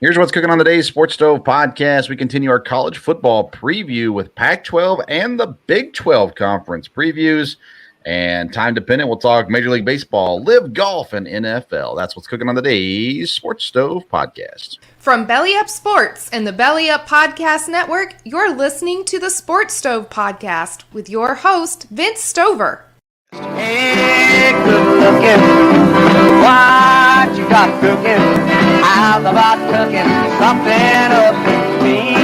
Here's what's cooking on today's Sports Stove podcast. We continue our college football preview with Pac-12 and the Big 12 conference previews. And time dependent, we'll talk Major League Baseball, live golf, and NFL. That's what's cooking on today's Sports Stove podcast. From Belly Up Sports and the Belly Up Podcast Network, you're listening to the Sports Stove podcast with your host, Vince Stover. Hey, good looking, what you got cooking? How's about cooking something up in me?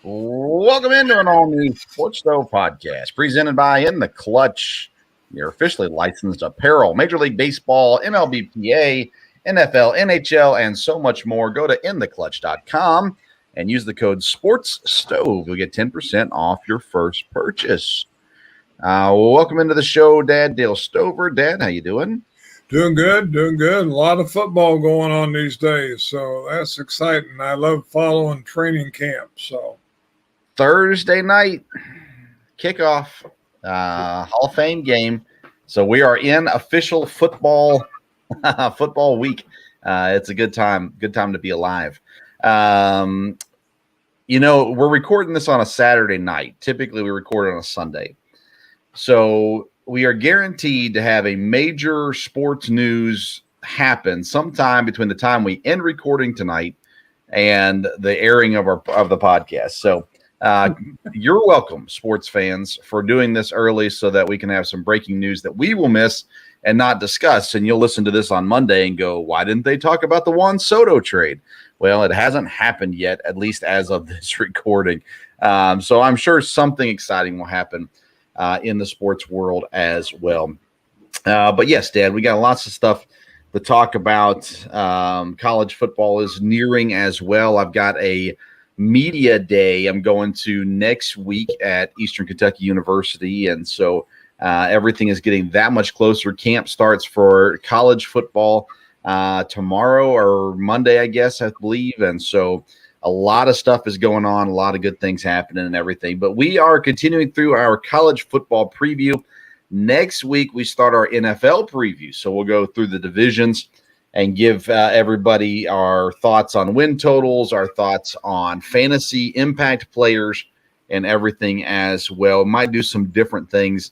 Welcome into an all-new Sports Stove podcast presented by In the Clutch, your officially licensed apparel, Major League Baseball, MLBPA, NFL, NHL, and so much more. Go to intheclutch.com and use the code SPORTSSTOVE. You'll get 10% off your first purchase. Welcome into the show, Dad Dale Stover. Dad, how you doing? Doing good. A lot of football going on these days, so that's exciting. I love following training camp. So Thursday night kickoff, Hall of Fame game. So we are in official football week. It's a good time to be alive. We're recording this on a Saturday night. Typically we record on a Sunday. So we are guaranteed to have a major sports news happen sometime between the time we end recording tonight and the airing of the podcast. So you're welcome, sports fans, for doing this early so that we can have some breaking news that we will miss and not discuss. And you'll listen to this on Monday and go, why didn't they talk about the Juan Soto trade? Well, it hasn't happened yet, at least as of this recording. So I'm sure something exciting will happen in the sports world as well. But yes, Dad, we got lots of stuff to talk about. College football is nearing as well. I've got a media day I'm going to next week at Eastern Kentucky University. And so everything is getting that much closer. Camp starts for college football tomorrow or Monday, I guess, I believe. And so a lot of stuff is going on, a lot of good things happening and everything. But we are continuing through our college football preview. Next week, we start our NFL preview. So we'll go through the divisions and give everybody our thoughts on win totals, our thoughts on fantasy impact players, and everything as well. Might do some different things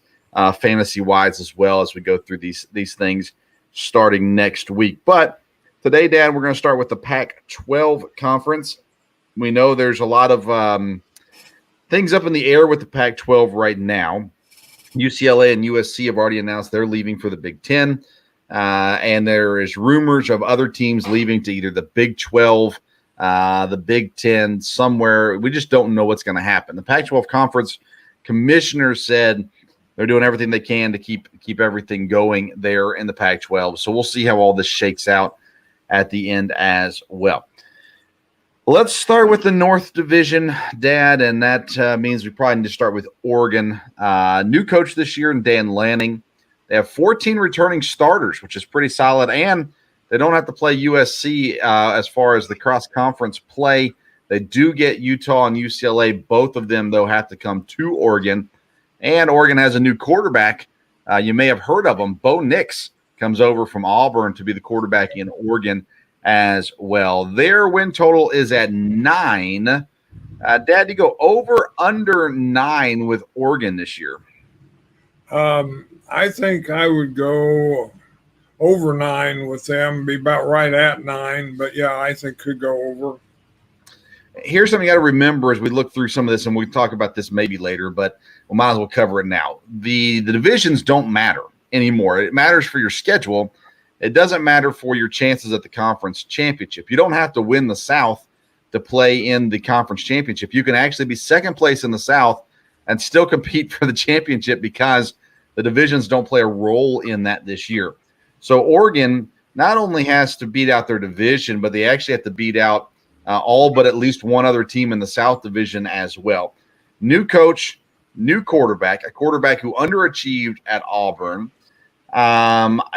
fantasy-wise as well as we go through these things starting next week. But today, Dad, we're going to start with the Pac-12 conference. We know there's a lot of things up in the air with the Pac-12 right now. UCLA and USC have already announced they're leaving for the Big 10. And there is rumors of other teams leaving to either the Big 12, the Big 10, somewhere. We just don't know what's going to happen. The Pac-12 conference commissioner said they're doing everything they can to keep everything going there in the Pac-12. So we'll see how all this shakes out at the end as well. Let's start with the North Division, Dad, and that means we probably need to start with Oregon. New coach this year, Dan Lanning. They have 14 returning starters, which is pretty solid, and they don't have to play USC as far as the cross-conference play. They do get Utah and UCLA. Both of them, though, have to come to Oregon. And Oregon has a new quarterback. You may have heard of him. Bo Nix comes over from Auburn to be the quarterback in Oregon as well. Their win total is at 9. Dad, do you go over, under 9 with Oregon this year? I think I would go over 9 with them, be about right at 9. But, yeah, I think could go over. Here's something you got to remember as we look through some of this, and we'll talk about this maybe later, but we might as well cover it now. The divisions don't matter anymore. It matters for your schedule. It doesn't matter for your chances at the conference championship. You don't have to win the South to play in the conference championship. You can actually be second place in the South and still compete for the championship because the divisions don't play a role in that this year. So Oregon not only has to beat out their division, but they actually have to beat out all but at least one other team in the South Division as well. New coach, new quarterback, a quarterback who underachieved at Auburn.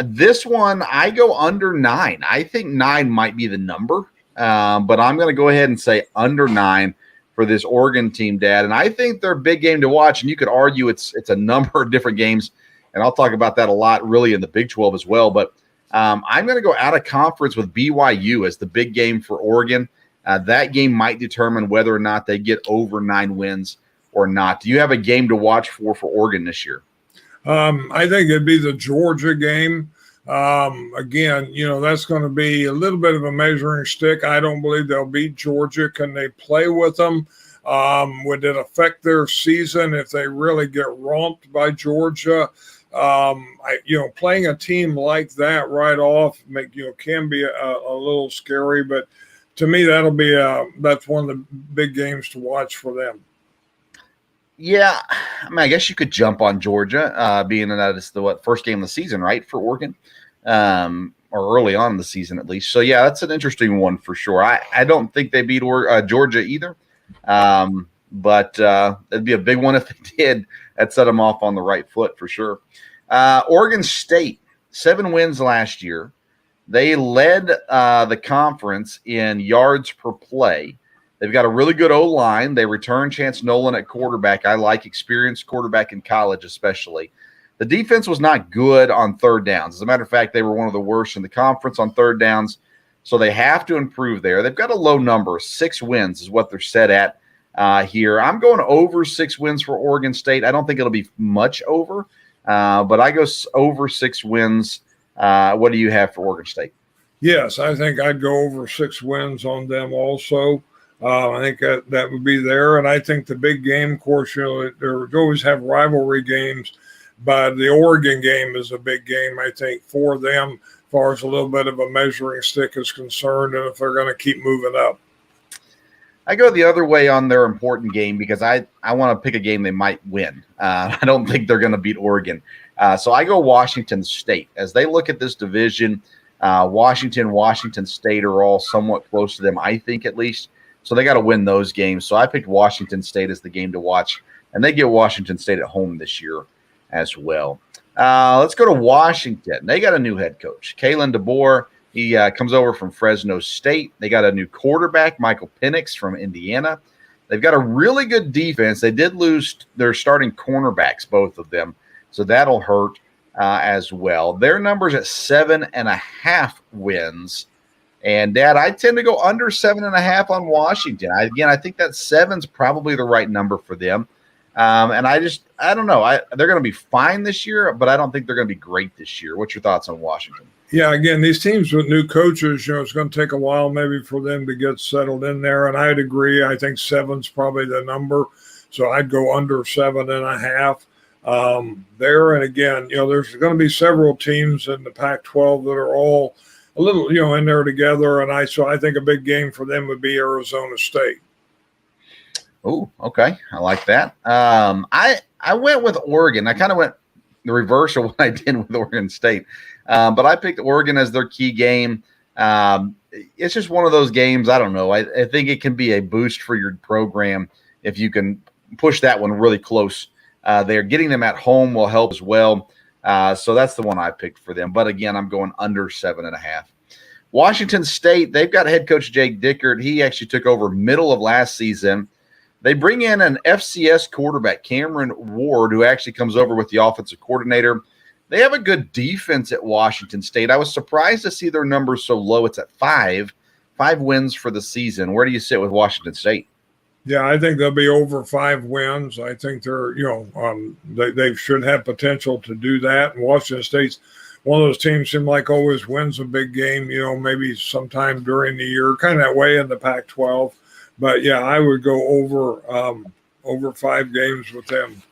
This one, I go under 9. I think 9 might be the number, but I'm going to go ahead and say under 9 for this Oregon team, Dad. And I think they're a big game to watch, and you could argue it's a number of different games and I'll talk about that a lot really in the Big 12 as well. But I'm going to go out of conference with BYU as the big game for Oregon. That game might determine whether or not they get over 9 wins or not. Do you have a game to watch for Oregon this year? I think it'd be the Georgia game. Again, that's going to be a little bit of a measuring stick. I don't believe they'll beat Georgia. Can they play with them? Would it affect their season if they really get romped by Georgia? Playing a team like that right off can be a little scary, but to me, that's one of the big games to watch for them. Yeah, I mean, I guess you could jump on Georgia, being that it's the first game of the season, right, for Oregon, or early on in the season at least. So yeah, that's an interesting one for sure. I don't think they beat Georgia either, but it'd be a big one if they did. That set them off on the right foot for sure. Oregon State, 7 wins last year. They led the conference in yards per play. They've got a really good O-line. They return Chance Nolan at quarterback. I like experienced quarterback in college especially. The defense was not good on third downs. As a matter of fact, they were one of the worst in the conference on third downs, so they have to improve there. They've got a low number. 6 wins is what they're set at here. I'm going over 6 wins for Oregon State. I don't think it'll be much over, but I go over 6 wins. What do you have for Oregon State? Yes, I think I'd go over 6 wins on them also. I think that would be there. And I think the big game, of course, they always have rivalry games, but the Oregon game is a big game, I think, for them as far as a little bit of a measuring stick is concerned, and if they're going to keep moving up. I go the other way on their important game because I want to pick a game they might win. I don't think they're going to beat Oregon. So I go Washington State. As they look at this division, Washington State are all somewhat close to them, I think at least. So they got to win those games. So I picked Washington State as the game to watch, and they get Washington State at home this year as well. Let's go to Washington. They got a new head coach, Kalen DeBoer. He comes over from Fresno State. They got a new quarterback, Michael Penix from Indiana. They've got a really good defense. They did lose their starting cornerbacks, both of them, so that'll hurt as well. Their number's at 7.5 wins. And, Dad, I tend to go under 7.5 on Washington. I think that 7's probably the right number for them. And I don't know. They're going to be fine this year, but I don't think they're going to be great this year. What's your thoughts on Washington? Yeah, again, these teams with new coaches, it's going to take a while maybe for them to get settled in there. And I'd agree. I think 7's probably the number. So I'd go under 7.5 there. And, again, there's going to be several teams in the Pac-12 that are all – a little, in there together, and I think a big game for them would be Arizona State. Oh, okay, I like that. I went with Oregon. I kind of went the reverse of what I did with Oregon State, but I picked Oregon as their key game. It's just one of those games. I don't know. I think it can be a boost for your program if you can push that one really close. They're getting them at home will help as well. So that's the one I picked for them. But again, I'm going under 7.5. Washington State, they've got head coach Jake Dickert. He actually took over middle of last season. They bring in an FCS quarterback, Cameron Ward, who actually comes over with the offensive coordinator. They have a good defense at Washington State. I was surprised to see their numbers so low. It's at 5 wins for the season. Where do you sit with Washington State? Yeah, I think they'll be over 5 wins. I think they're, they should have potential to do that. And Washington State's one of those teams seem like always wins a big game, maybe sometime during the year, kind of that way in the Pac-12. But, yeah, I would go over 5 games with them.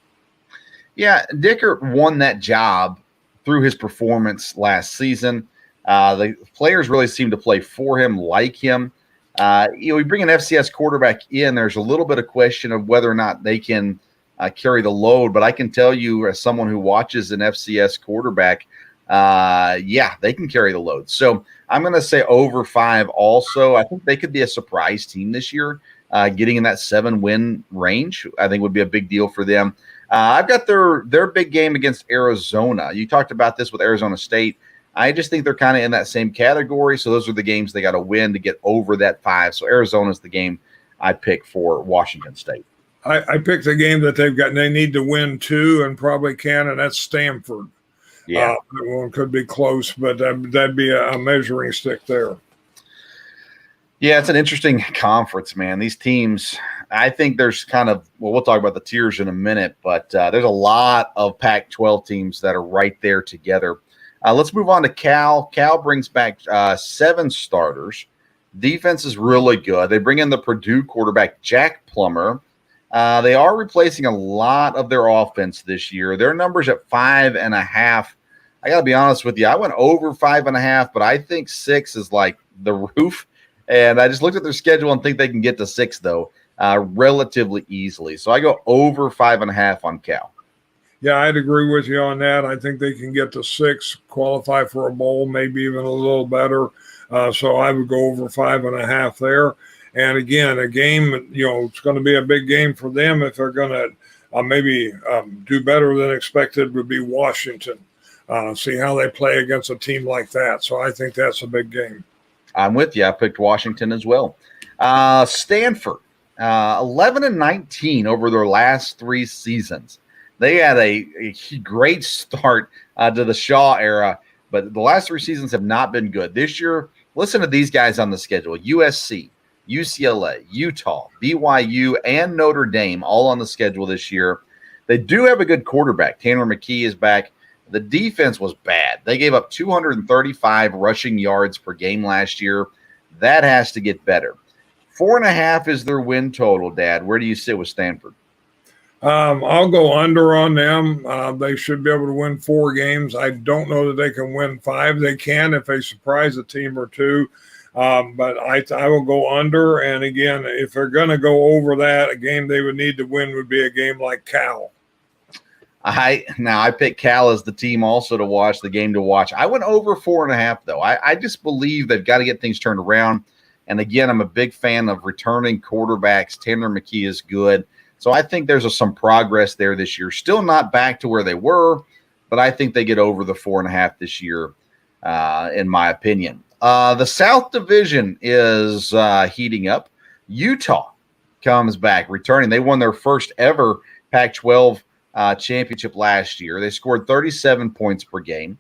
Yeah, Dickert won that job through his performance last season. The players really seem to play for him, like him. We bring an FCS quarterback in, there's a little bit of question of whether or not they can carry the load. But I can tell you, as someone who watches an FCS quarterback, they can carry the load. So I'm going to say over 5 also. I think they could be a surprise team this year. Getting in that 7-win range, I think would be a big deal for them. I've got their big game against Arizona. You talked about this with Arizona State. I just think they're kind of in that same category. So those are the games they got to win to get over that 5. So Arizona's the game I pick for Washington State. I picked a game that they need to win two and probably can, and that's Stanford. Yeah. That one could be close, but that'd be a measuring stick there. Yeah, it's an interesting conference, man. These teams, I think there's we'll talk about the tiers in a minute, but there's a lot of Pac-12 teams that are right there together. Let's move on to Cal. Cal brings back 7 starters. Defense is really good. They bring in the Purdue quarterback, Jack Plummer. They are replacing a lot of their offense this year. Their numbers at 5.5. I got to be honest with you. I went over 5.5, but I think 6 is like the roof. And I just looked at their schedule and think they can get to 6, though, relatively easily. So I go over 5.5 on Cal. Yeah, I'd agree with you on that. I think they can get to 6, qualify for a bowl, maybe even a little better. So I would go over 5.5 there. And again, a game, it's going to be a big game for them. If they're going to maybe do better than expected, would be Washington. See how they play against a team like that. So I think that's a big game. I'm with you. I picked Washington as well. Stanford, 11-19 over their last 3 seasons. They had a great start to the Shaw era, but the last 3 seasons have not been good. This year, listen to these guys on the schedule: USC, UCLA, Utah, BYU, and Notre Dame all on the schedule this year. They do have a good quarterback. Tanner McKee is back. The defense was bad. They gave up 235 rushing yards per game last year. That has to get better. 4.5 is their win total, Dad. Where do you sit with Stanford? I'll go under on them. They should be able to win 4 games. I don't know that they can win 5. They can if they surprise a team or 2. But I will go under. And again, if they're going to go over that, a game they would need to win would be a game like Cal. I picked Cal as the team also to watch, the game to watch. I went over 4.5, though. I just believe they've got to get things turned around. And again, I'm a big fan of returning quarterbacks. Tanner McKee is good. So I think there's some progress there this year. Still not back to where they were, but I think they get over the 4.5 this year, in my opinion. The South Division is heating up. Utah comes back, returning. They won their first ever Pac-12 championship last year. They scored 37 points per game.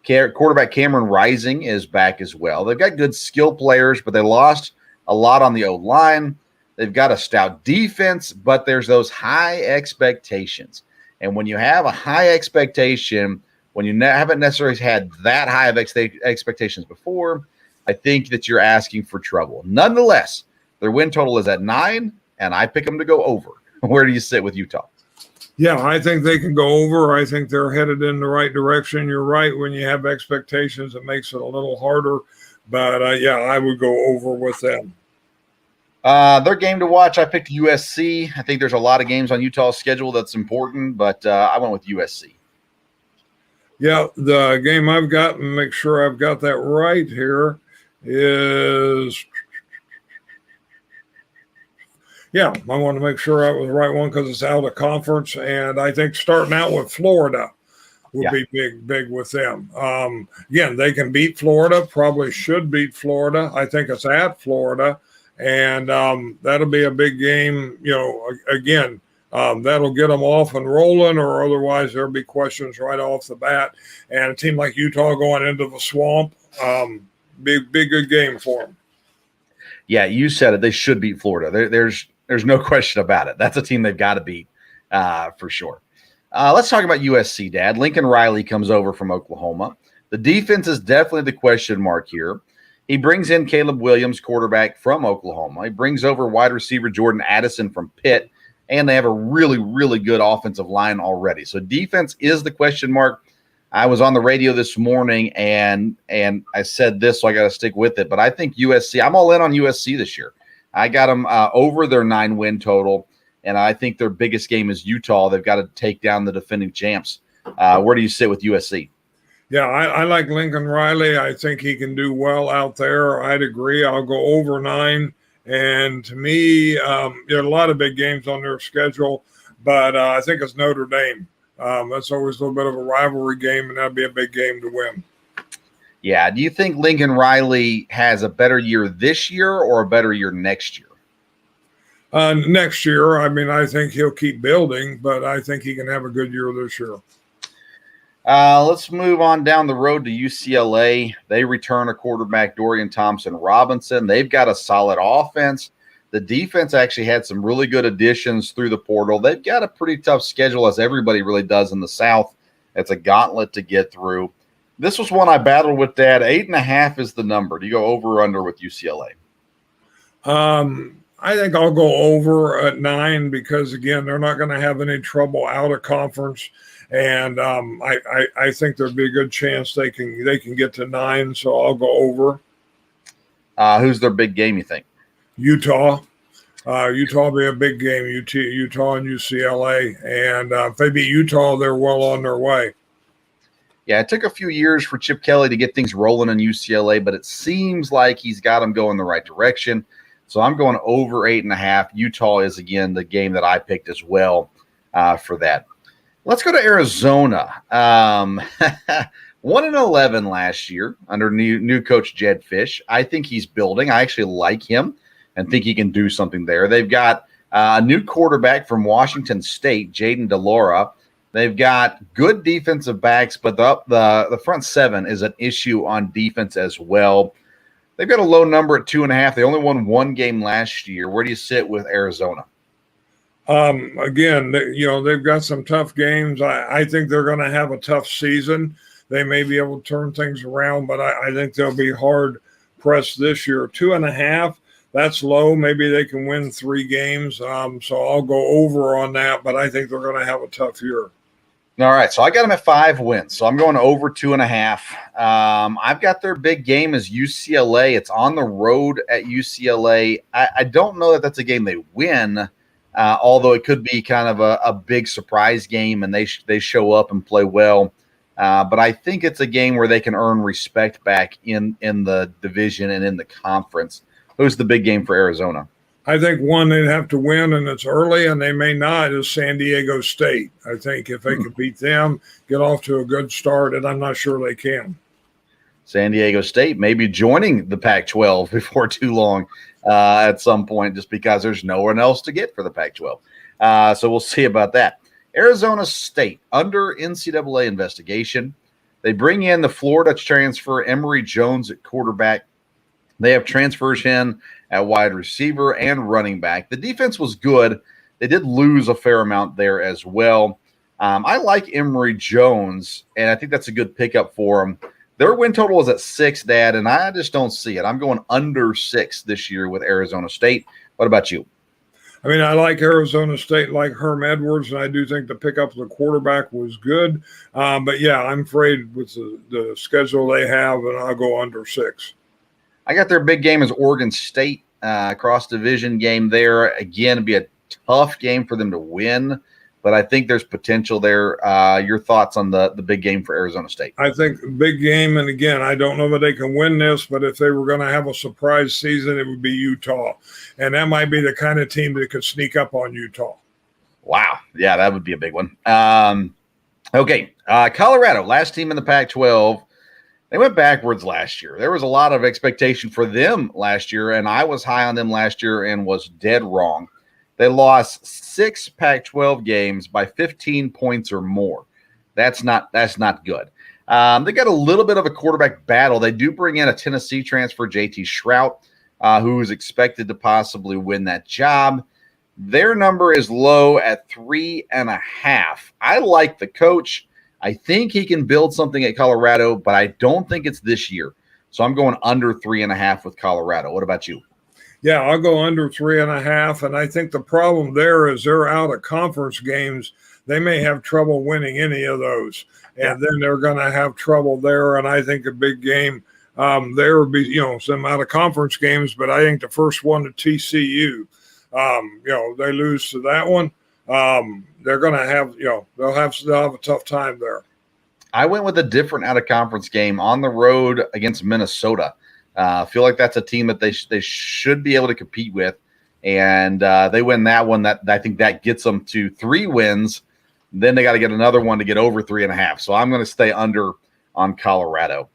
Quarterback Cameron Rising is back as well. They've got good skill players, but they lost a lot on the O-line. They've got a stout defense, but there's those high expectations. And when you have a high expectation, when you haven't necessarily had that high of expectations before, I think that you're asking for trouble. Nonetheless, their win total is at 9, and I pick them to go over. Where do you sit with Utah? Yeah, I think they can go over. I think they're headed in the right direction. You're right. When you have expectations, it makes it a little harder. But, yeah, I would go over with them. Their game to watch, I picked USC. I think there's a lot of games on Utah's schedule that's important, but I went with USC. Yeah, the game I've got, and make sure I've got that right here, is – yeah, I want to make sure I was the right one because it's out of conference. And I think starting out with Florida would be big with them. Again, they can beat Florida, probably should beat Florida. I think it's at Florida. And that'll be a big game. Again, that'll get them off and rolling, or otherwise there'll be questions right off the bat. And a team like Utah going into the swamp, big good game for them. Yeah, you said it. They should beat Florida. There's no question about it. That's a team they've got to beat for sure. Let's talk about USC, Dad. Lincoln Riley comes over from Oklahoma. The defense is definitely the question mark here. He brings in Caleb Williams, quarterback from Oklahoma. He brings over wide receiver Jordan Addison from Pitt, and they have a really, really good offensive line already. So defense is the question mark. I was on the radio this morning, and I said this, so I got to stick with it. But I think USC – I'm all in on USC this year. I got them over their 9-win total, and I think their biggest game is Utah. They've got to take down the defending champs. Where do you sit with USC? Yeah, I like Lincoln Riley. I think he can do well out there. I'd agree. I'll go over 9. And to me, there are a lot of big games on their schedule, but I think it's Notre Dame. That's always a little bit of a rivalry game, and that'd be a big game to win. Yeah. Do you think Lincoln Riley has a better year this year or a better year next year? Next year, I mean, I think he'll keep building, but I think he can have a good year this year. Let's move on down the road to UCLA. They return a quarterback, Dorian Thompson-Robinson. They've got a solid offense. The defense actually had some really good additions through the portal. They've got a pretty tough schedule, as everybody really does in the South. It's a gauntlet to get through. This was one I battled with, Dad. 8.5 is the number. Do you go over or under with UCLA? I think I'll go over at 9 because, again, they're not going to have any trouble out of conference. And I think there'd be a good chance they can get to 9, so I'll go over. Who's their big game, you think? Utah. Utah will be a big game, Utah and UCLA. And if they beat Utah, they're well on their way. Yeah, it took a few years for Chip Kelly to get things rolling in UCLA, but it seems like he's got them going the right direction. So I'm going over 8.5. Utah is, again, the game that I picked as well for that. Let's go to Arizona. 1-11 last year under new coach Jed Fish. I think he's building. I actually like him and think he can do something there. They've got a new quarterback from Washington State, Jaden DeLaura. They've got good defensive backs, but the front seven is an issue on defense as well. They've got a low number at 2.5. They only won one game last year. Where do you sit with Arizona? Again, they've got some tough games. I think they're going to have a tough season. They may be able to turn things around, but I think they'll be hard pressed this year. 2.5, that's low. Maybe they can win 3 games. So I'll go over on that, but I think they're going to have a tough year. All right, so I got them at 5 wins, so I'm going over 2.5. I've got their big game as UCLA. It's on the road at UCLA. I don't know that that's a game they win, although it could be kind of a big surprise game, and they show up and play well. But I think it's a game where they can earn respect back in the division and in the conference. Who's the big game for Arizona? I think one they'd have to win, and it's early, and they may not, is San Diego State. I think if they could beat them, get off to a good start, and I'm not sure they can. San Diego State may be joining the Pac-12 before too long at some point, just because there's no one else to get for the Pac-12. So we'll see about that. Arizona State, under NCAA investigation. They bring in the Florida transfer, Emory Jones, at quarterback. They have transfers in at wide receiver and running back. The defense was good. They did lose a fair amount there as well. I like Emory Jones, and I think that's a good pickup for them. Their win total is at 6, Dad, and I just don't see it. I'm going under 6 this year with Arizona State. What about you? I mean, I like Arizona State, like Herm Edwards, and I do think the pickup of the quarterback was good. But, yeah, I'm afraid with the schedule they have, and I'll go under 6. I got their big game as Oregon State, cross-division game there. Again, it'd be a tough game for them to win, but I think there's potential there. Your thoughts on the big game for Arizona State? I think big game, and again, I don't know that they can win this, but if they were going to have a surprise season, it would be Utah. And that might be the kind of team that could sneak up on Utah. Wow. Yeah, that would be a big one. Okay, Colorado, last team in the Pac-12. They went backwards last year. There was a lot of expectation for them last year, and I was high on them last year and was dead wrong. They lost 6 Pac-12 games by 15 points or more. That's not good. They got a little bit of a quarterback battle. They do bring in a Tennessee transfer, JT Shrout, who is expected to possibly win that job. Their number is low at 3.5. I like the coach. I think he can build something at Colorado, but I don't think it's this year. So I'm going under 3.5 with Colorado. What about you? Yeah, I'll go under 3.5. And I think the problem there is they're out of conference games. They may have trouble winning any of those. And then they're going to have trouble there. And I think a big game there would be, some out of conference games. But I think the first one to TCU, they lose to that one. They're going to have, they'll have a tough time there. I went with a different out-of-conference game on the road against Minnesota. I feel like that's a team that they should be able to compete with, and they win that one. I think that gets them to 3 wins. Then they got to get another one to get over 3.5. So I'm going to stay under on Colorado.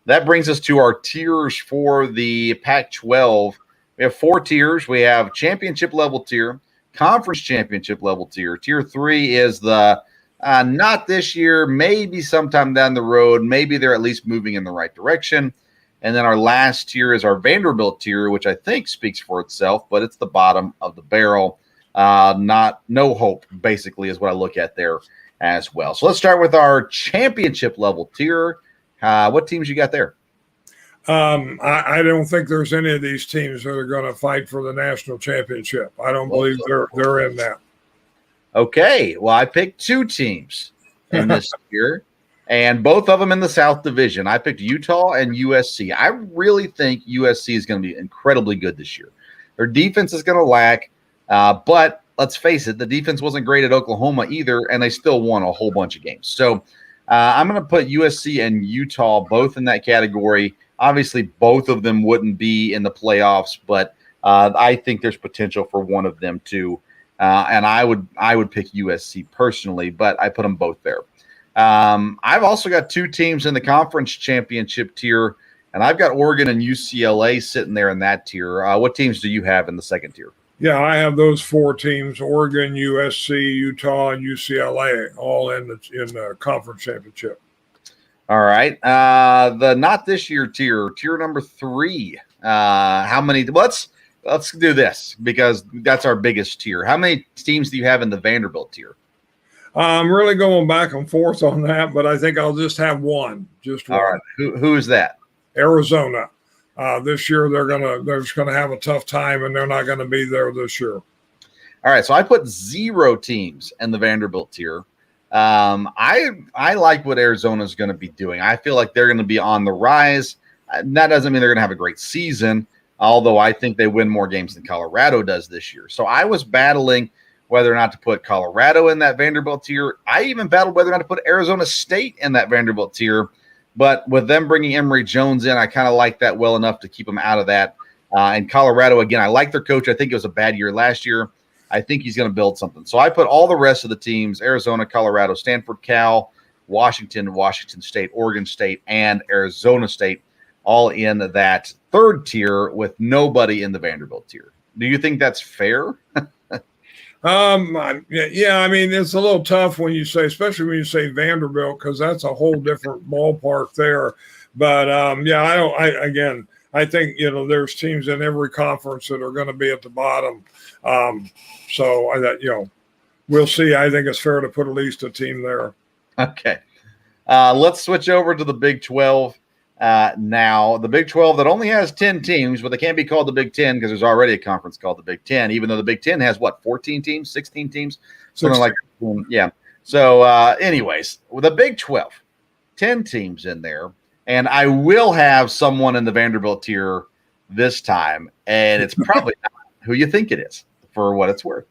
That brings us to our tiers for the Pac-12. We have 4 tiers. We have championship level tier, conference championship level tier. Tier 3 is the not this year, maybe sometime down the road. Maybe they're at least moving in the right direction. And then our last tier is our Vanderbilt tier, which I think speaks for itself, but it's the bottom of the barrel. No hope, basically, is what I look at there as well. So let's start with our championship level tier. What teams you got there? I don't think there's any of these teams that are going to fight for the national championship. I don't believe they're in that. Okay, well, I picked 2 teams in this year, and both of them in the South Division. I picked Utah and USC. I really think USC is going to be incredibly good this year. Their defense is going to lack, but let's face it, the defense wasn't great at Oklahoma either, and they still won a whole bunch of games. So I'm going to put USC and Utah both in that category. Obviously, both of them wouldn't be in the playoffs, but I think there's potential for one of them too. And I would pick USC personally, but I put them both there. I've also got 2 teams in the conference championship tier, and I've got Oregon and UCLA sitting there in that tier. What teams do you have in the second tier? Yeah, I have those 4 teams: Oregon, USC, Utah, and UCLA, all in the conference championship. All right. The not this year tier number 3. How many? Let's do this because that's our biggest tier. How many teams do you have in the Vanderbilt tier? I'm really going back and forth on that, but I think I'll just have one. Just one. All right. Who is that? Arizona. This year they're just gonna have a tough time, and they're not going to be there this year. All right. So I put 0 teams in the Vanderbilt tier. I like what Arizona's going to be doing. I feel like they're going to be on the rise. That doesn't mean they're going to have a great season, although I think they win more games than Colorado does this year. So I was battling whether or not to put Colorado in that Vanderbilt tier. I even battled whether or not to put Arizona State in that Vanderbilt tier. But with them bringing Emory Jones in, I kind of like that well enough to keep them out of that. And Colorado, again, I like their coach. I think it was a bad year last year. I think he's going to build something. So I put all the rest of the teams, Arizona, Colorado, Stanford, Cal, Washington, Washington State, Oregon State, and Arizona State, all in that third tier with nobody in the Vanderbilt tier. Do you think that's fair? Yeah, I mean, it's a little tough when you say, especially when you say Vanderbilt, because that's a whole different ballpark there. But I think, there's teams in every conference that are going to be at the bottom. We'll see. I think it's fair to put at least a team there. Okay. Let's switch over to the Big 12 now. The Big 12 that only has 10 teams, but they can't be called the Big 10 because there's already a conference called the Big 10, even though the Big 10 has, 14 teams, 16 teams? Something like that. Yeah. So, anyways, with the Big 12, 10 teams in there, and I will have someone in the Vanderbilt tier this time, and it's probably not who you think it is, for what it's worth.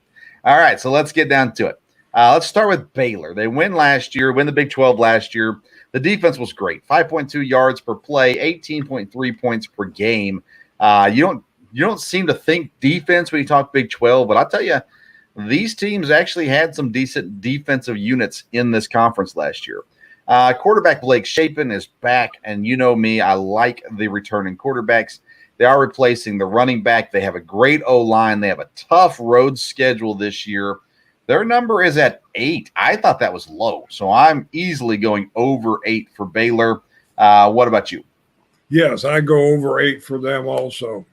All right, so let's get down to it. Let's start with Baylor. They win the Big 12 last year. The defense was great. 5.2 yards per play, 18.3 points per game. You don't seem to think defense when you talk Big 12, but I'll tell you, these teams actually had some decent defensive units in this conference last year. Quarterback Blake Shapen is back, and you know me, I like the returning quarterbacks. They are replacing the running back. They have a great O-line. They have a tough road schedule this year. Their number is at 8. I thought that was low, so I'm easily going over 8 for Baylor. What about you? Yes, I go over 8 for them also.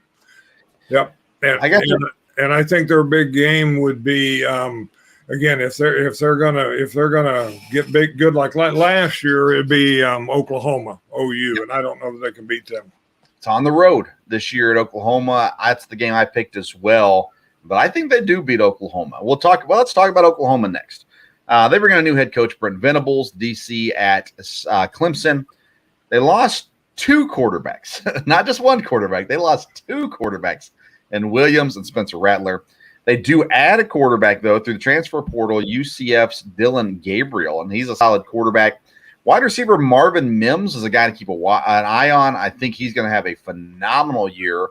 Yep. And I think their big game would be again if they're gonna get good like last year, it'd be Oklahoma, OU, and I don't know if they can beat them. It's on the road this year at Oklahoma. That's the game I picked as well. But I think they do beat Oklahoma. Let's talk about Oklahoma next. They bring in a new head coach, Brent Venables, DC at Clemson. They lost 2 quarterbacks, not just one quarterback. They lost 2 quarterbacks in Williams and Spencer Rattler. They do add a quarterback, though, through the transfer portal, UCF's Dylan Gabriel, and he's a solid quarterback. Wide receiver Marvin Mims is a guy to keep an eye on. I think he's going to have a phenomenal year.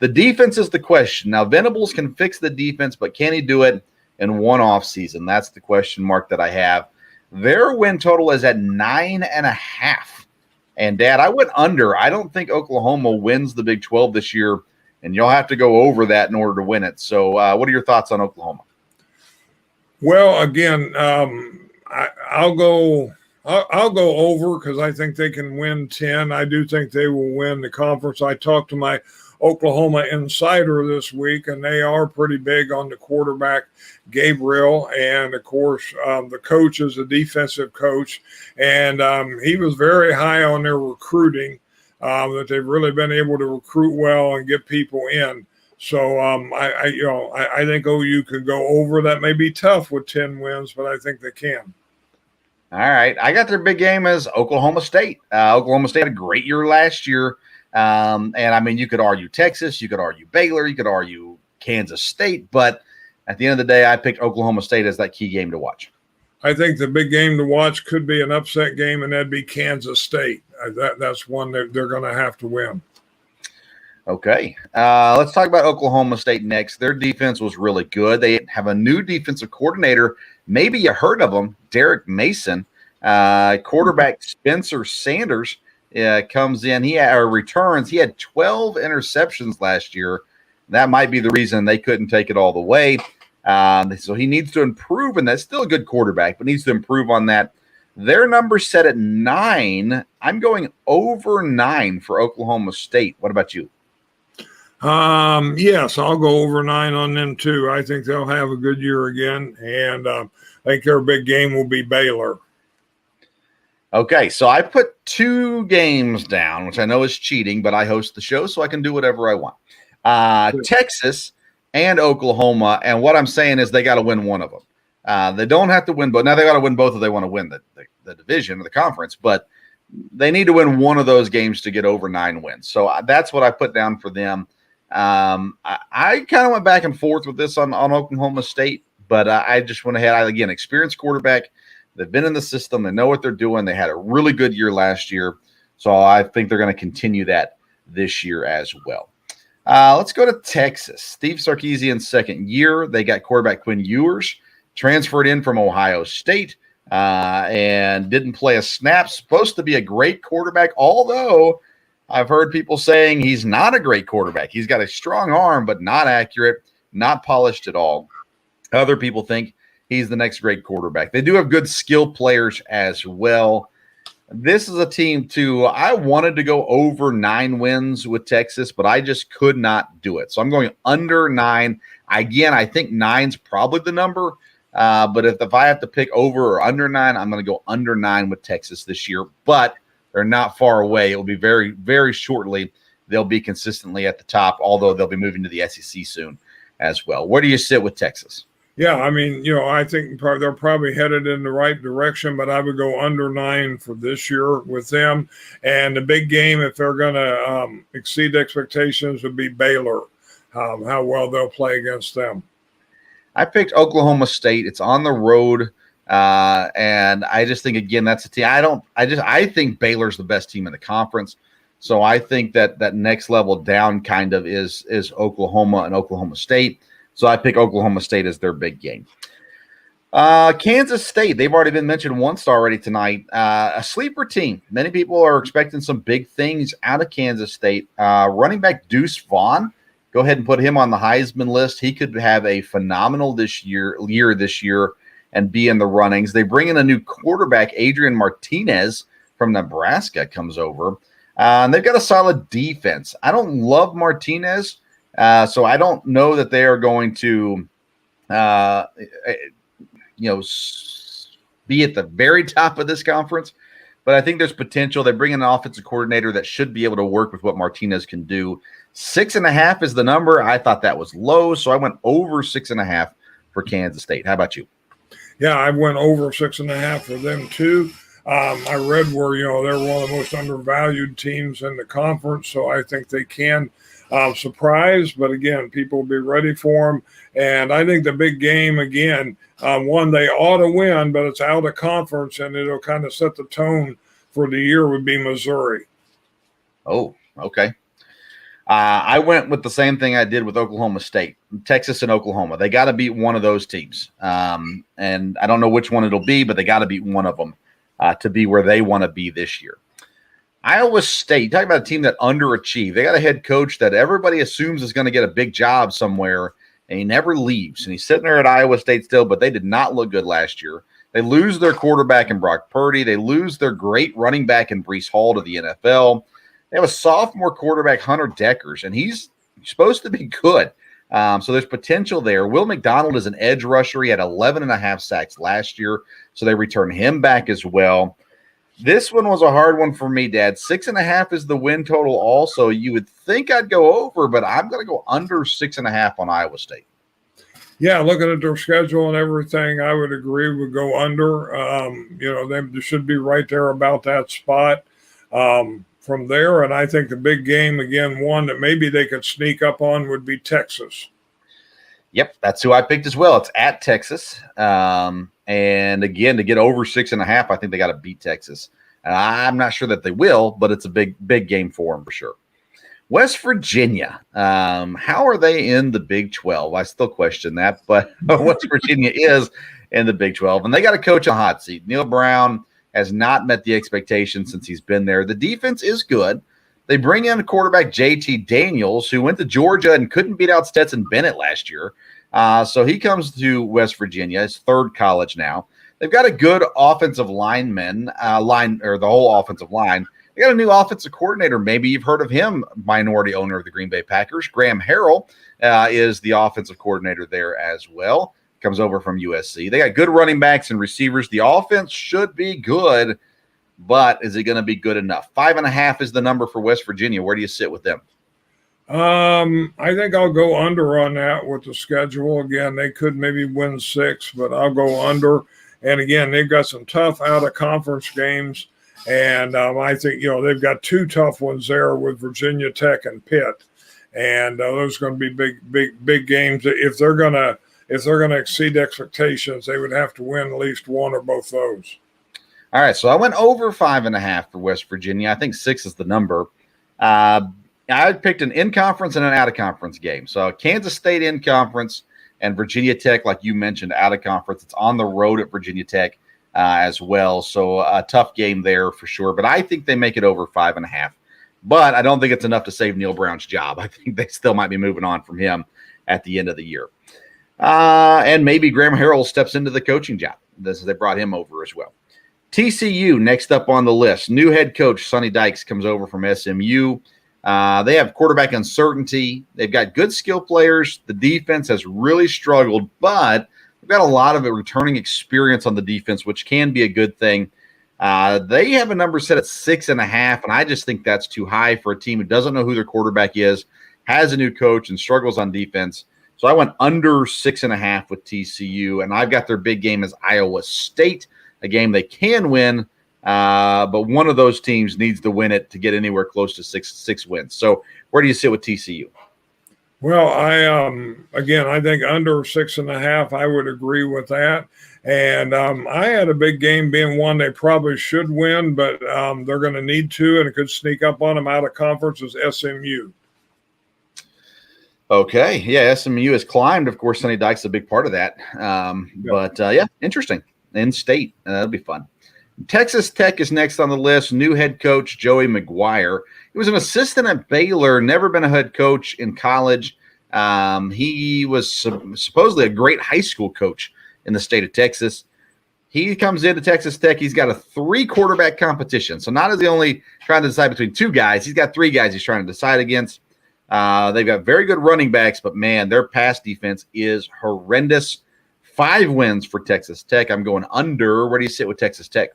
The defense is the question. Now, Venables can fix the defense, but can he do it in one off season? That's the question mark that I have. Their win total is at 9.5. And, Dad, I went under. I don't think Oklahoma wins the Big 12 this year and you'll have to go over that in order to win it. So what are your thoughts on Oklahoma? Well, again, I'll go over because I think they can win 10. I do think they will win the conference. I talked to my Oklahoma insider this week, and they are pretty big on the quarterback, Gabriel. And, of course, the coach is a defensive coach, and he was very high on their recruiting, that they've really been able to recruit well and get people in. So I think OU could go over. That may be tough with 10 wins, but I think they can. All right. I got their big game as Oklahoma State. Oklahoma State had a great year last year. And I mean, you could argue Texas, you could argue Baylor, you could argue Kansas State, but at the end of the day, I picked Oklahoma State as that key game to watch. I think the big game to watch could be an upset game, and that'd be Kansas State. That's one that they're going to have to win. Okay. Let's talk about Oklahoma State next. Their defense was really good. They have a new defensive coordinator. Maybe you heard of him, Derek Mason. Quarterback Spencer Sanders comes in. He returns. He had 12 interceptions last year. That might be the reason they couldn't take it all the way. So he needs to improve, and that's still a good quarterback, but needs to improve on that. Their number set at 9. I'm going over 9 for Oklahoma State. What about you? Yes, I'll go over 9 on them too. I think they'll have a good year again, and I think their big game will be Baylor. Okay, so I put 2 games down, which I know is cheating, but I host the show, so I can do whatever I want. Texas and Oklahoma, and what I'm saying is they got to win one of them. They don't have to win both. Now, they got to win both if they want to win the division or the conference, but they need to win one of those games to get over 9 wins. So that's what I put down for them. I kind of went back and forth with this on Oklahoma State, but I just went ahead. Again, experienced quarterback. They've been in the system. They know what they're doing. They had a really good year last year. So I think they're going to continue that this year as well. Let's go to Texas. Steve Sarkisian's second year. They got quarterback Quinn Ewers, transferred in from Ohio State, and didn't play a snap. Supposed to be a great quarterback, although I've heard people saying he's not a great quarterback. He's got a strong arm, but not accurate, not polished at all. Other people think he's the next great quarterback. They do have good skill players as well. This is a team, too. I wanted to go over 9 wins with Texas, but I just could not do it. So I'm going under 9. Again, I think 9's probably the number. But if I have to pick over or under 9, I'm going to go under 9 with Texas this year. But they're not far away. It will be very, very shortly. They'll be consistently at the top, although they'll be moving to the SEC soon as well. Where do you sit with Texas? Yeah, I mean, I think they're probably headed in the right direction, but I would go under 9 for this year with them. And the big game, if they're going to exceed expectations, would be Baylor, how well they'll play against them. I picked Oklahoma State. It's on the road, and I just think, again, that's a team. I think Baylor's the best team in the conference. So I think that next level down kind of is Oklahoma and Oklahoma State. So I pick Oklahoma State as their big game. Kansas State, they've already been mentioned once already tonight. A sleeper team. Many people are expecting some big things out of Kansas State. Running back Deuce Vaughn, go ahead and put him on the Heisman list. He could have a phenomenal this year and be in the runnings. They bring in a new quarterback, Adrian Martinez from Nebraska, comes over. And they've got a solid defense. I don't love Martinez. So I don't know that they are going to, be at the very top of this conference, but I think there's potential. They bring in an offensive coordinator that should be able to work with what Martinez can do. 6.5 is the number. I thought that was low, so I went over 6.5 for Kansas State. How about you? Yeah, I went over 6.5 for them too. I read where, they're one of the most undervalued teams in the conference, so I think they can surprise, but again, people will be ready for them. And I think the big game, again, one they ought to win, but it's out of conference, and it'll kind of set the tone for the year, would be Missouri. Oh, okay. I went with the same thing I did with Oklahoma State, Texas and Oklahoma. They got to beat one of those teams. And I don't know which one it'll be, but they got to beat one of them to be where they want to be this year. Iowa State, talking about a team that underachieved. They got a head coach that everybody assumes is going to get a big job somewhere, and he never leaves. And he's sitting there at Iowa State still, but they did not look good last year. They lose their quarterback in Brock Purdy. They lose their great running back in Breece Hall to the NFL. They have a sophomore quarterback, Hunter Deckers, and he's supposed to be good. So there's potential there. Will McDonald is an edge rusher. He had 11.5 sacks last year, so they return him back as well. This one was a hard one for me, Dad. 6.5 is the win total also. You would think I'd go over, but I'm going to go under 6.5 on Iowa State. Yeah, looking at their schedule and everything, I would agree would go under. They should be right there about that spot from there. And I think the big game, again, one that maybe they could sneak up on would be Texas. Yep, that's who I picked as well. It's at Texas. And again, to get over 6.5, I think they got to beat Texas. I'm not sure that they will, but it's a big game for them for sure. West Virginia, how are they in the Big 12? I still question that, but West Virginia is in the Big 12, and they got a coach on the hot seat. Neil Brown has not met the expectations since he's been there. The defense is good. They bring in quarterback JT Daniels, who went to Georgia and couldn't beat out Stetson Bennett last year. So he comes to West Virginia, his third college now. They've got a good offensive lineman, the whole offensive line. They got a new offensive coordinator. Maybe you've heard of him, minority owner of the Green Bay Packers. Graham Harrell is the offensive coordinator there as well. Comes over from USC. They got good running backs and receivers. The offense should be good, but is it going to be good enough? 5.5 is the number for West Virginia. Where do you sit with them? I think I'll go under on that with the schedule. Again, they could maybe win 6, but I'll go under. And again, they've got some tough out-of-conference games. And I think, they've got 2 tough ones there with Virginia Tech and Pitt. And those are going to be big games. If they're going to exceed expectations, they would have to win at least one or both those. All right, so I went over 5.5 for West Virginia. I think 6 is the number. I picked an in-conference and an out-of-conference game. So Kansas State in-conference and Virginia Tech, like you mentioned, out-of-conference. It's on the road at Virginia Tech as well. So a tough game there for sure. But I think they make it over 5.5. But I don't think it's enough to save Neil Brown's job. I think they still might be moving on from him at the end of the year. And maybe Graham Harrell steps into the coaching job. They brought him over as well. TCU, next up on the list. New head coach Sonny Dykes comes over from SMU. They have quarterback uncertainty. They've got good skill players. The defense has really struggled, but they've got a lot of returning experience on the defense, which can be a good thing. They have a number set at 6.5, and I just think that's too high for a team who doesn't know who their quarterback is, has a new coach, and struggles on defense. So I went under 6.5 with TCU, and I've got their big game as Iowa State, a game they can win. But one of those teams needs to win it to get anywhere close to six wins. So where do you sit with TCU? Well, I think under 6.5, I would agree with that. And I had a big game being one they probably should win, but they're going to need to, and it could sneak up on them out of conference as SMU. Okay. Yeah, SMU has climbed. Of course, Sonny Dykes is a big part of that. But interesting. In-state. That'll be fun. Texas Tech is next on the list. New head coach Joey McGuire. He was an assistant at Baylor, never been a head coach in college. He was supposedly a great high school coach in the state of Texas. He comes into Texas Tech. He's got a 3-quarterback competition. So not as he only trying to decide between 2 guys. He's got 3 guys he's trying to decide against. They've got very good running backs, but, man, their pass defense is horrendous. 5 wins for Texas Tech. I'm going under. Where do you sit with Texas Tech?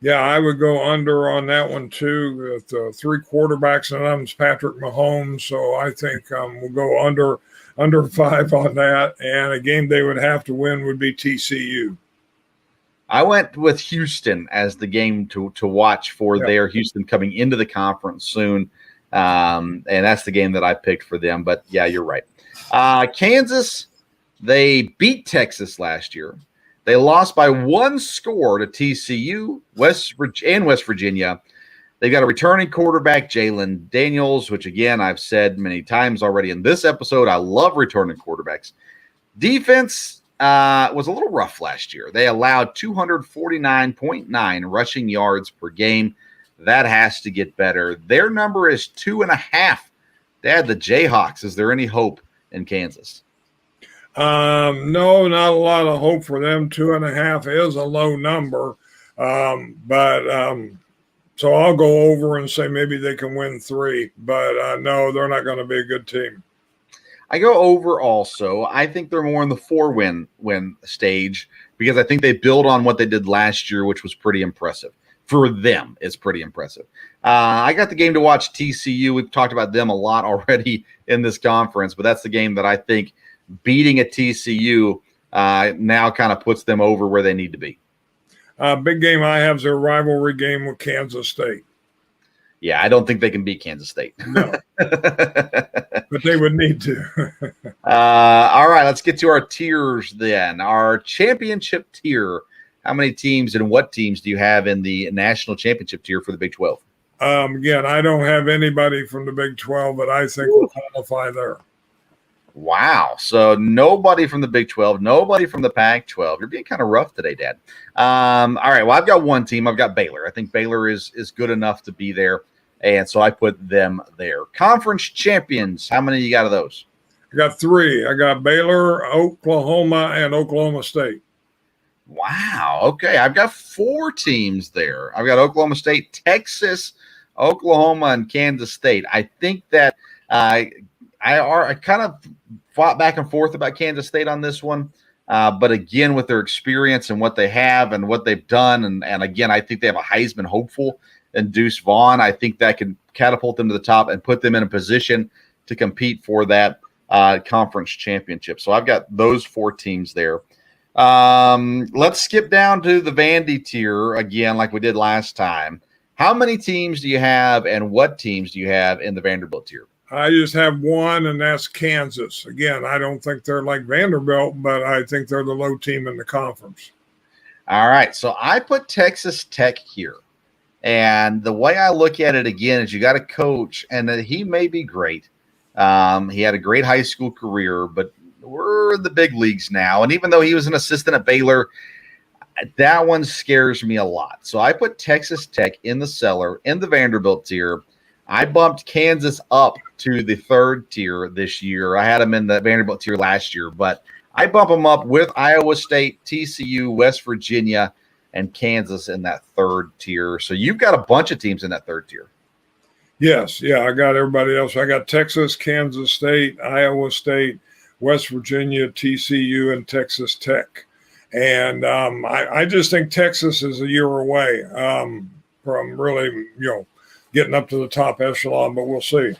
Yeah, I would go under on that one too. With 3 quarterbacks, and I'm Patrick Mahomes, so I think we'll go under 5 on that. And a game they would have to win would be TCU. I went with Houston as the game to watch for there. Houston coming into the conference soon, and that's the game that I picked for them. But yeah, you're right. Kansas, they beat Texas last year. They lost by 1 score to TCU, West Virginia. They've got a returning quarterback, Jalen Daniels, which, again, I've said many times already in this episode. I love returning quarterbacks. Defense was a little rough last year. They allowed 249.9 rushing yards per game. That has to get better. Their number is 2.5. Dad, the Jayhawks. Is there any hope in Kansas? No, not a lot of hope for them. 2.5 is a low number. So I'll go over and say maybe they can win 3. But no, they're not going to be a good team. I go over also. I think they're more in the 4-win stage because I think they build on what they did last year, which was pretty impressive. For them, it's pretty impressive. I got the game to watch, TCU. We've talked about them a lot already in this conference, but that's the game that I think beating a TCU now kind of puts them over where they need to be. Big game I have is a rivalry game with Kansas State. Yeah, I don't think they can beat Kansas State. No, but they would need to. All right, let's get to our tiers then. Our championship tier. How many teams and what teams do you have in the national championship tier for the Big 12? Again, I don't have anybody from the Big 12, but I think will qualify there. Wow. So nobody from the Big 12, nobody from the Pac-12. You're being kind of rough today, Dad. All right, well, I've got one team. I've got Baylor. I think Baylor is good enough to be there, and so I put them there. Conference champions, how many you got of those? I got 3. I got Baylor, Oklahoma, and Oklahoma State. Wow. Okay. I've got 4 teams there. I've got Oklahoma State, Texas, Oklahoma, and Kansas State. I think that I kind of fought back and forth about Kansas State on this one. But again, with their experience and what they have and what they've done, and again, I think they have a Heisman hopeful in Deuce Vaughn. I think that can catapult them to the top and put them in a position to compete for that conference championship. So I've got those 4 teams there. Let's skip down to the Vandy tier again, like we did last time. How many teams do you have and what teams do you have in the Vanderbilt tier? I just have 1, and that's Kansas. Again, I don't think they're like Vanderbilt, but I think they're the low team in the conference. All right, so I put Texas Tech here. And the way I look at it again is you got a coach, and he may be great. He had a great high school career, but we're in the big leagues now. And even though he was an assistant at Baylor, that one scares me a lot. So I put Texas Tech in the cellar, in the Vanderbilt tier. I bumped Kansas up to the 3rd tier this year. I had them in the Vanderbilt tier last year, but I bump them up with Iowa State, TCU, West Virginia, and Kansas in that 3rd tier. So you've got a bunch of teams in that 3rd tier. Yes. Yeah, I got everybody else. I got Texas, Kansas State, Iowa State, West Virginia, TCU, and Texas Tech. And I just think Texas is a year away from really, getting up to the top echelon, but we'll see.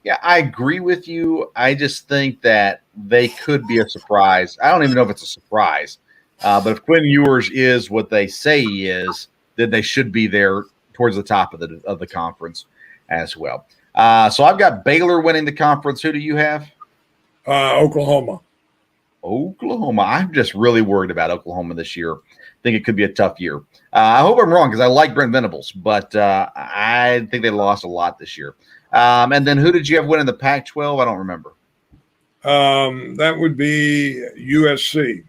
Yeah, I agree with you. I just think that they could be a surprise. I don't even know if it's a surprise, but if Quinn Ewers is what they say he is, then they should be there towards the top of the conference as well. So I've got Baylor winning the conference. Who do you have? Oklahoma. Oklahoma. I'm just really worried about Oklahoma this year. I think it could be a tough year. I hope I'm wrong because I like Brent Venables, but I think they lost a lot this year. And then who did you have winning the Pac-12? I don't remember. That would be USC.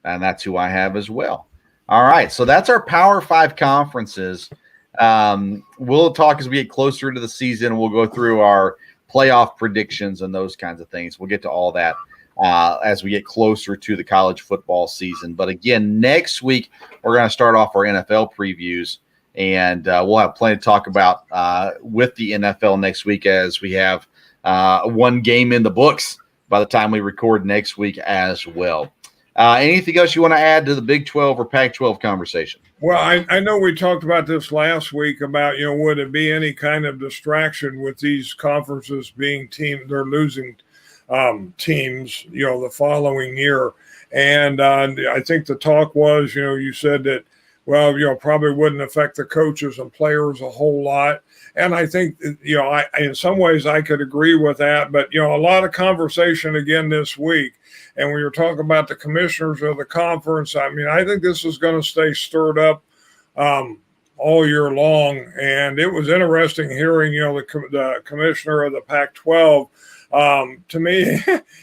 And that's who I have as well. All right, so that's our Power 5 conferences. We'll talk as we get closer to the season. We'll go through our playoff predictions and those kinds of things. We'll get to all that as we get closer to the college football season. But again, next week, we're going to start off our NFL previews, and we'll have plenty to talk about with the NFL next week as we have one game in the books by the time we record next week as well. Anything else you want to add to the Big 12 or Pac-12 conversation? Well, I know we talked about this last week about, would it be any kind of distraction with these conferences being they're losing teams, the following year. And I think the talk was, you said that, well, probably wouldn't affect the coaches and players a whole lot. And I think, in some ways I could agree with that. But, a lot of conversation again this week. And we were talking about the commissioners of the conference. I mean, I think this is going to stay stirred up all year long. And it was interesting hearing, the commissioner of the Pac-12 To me,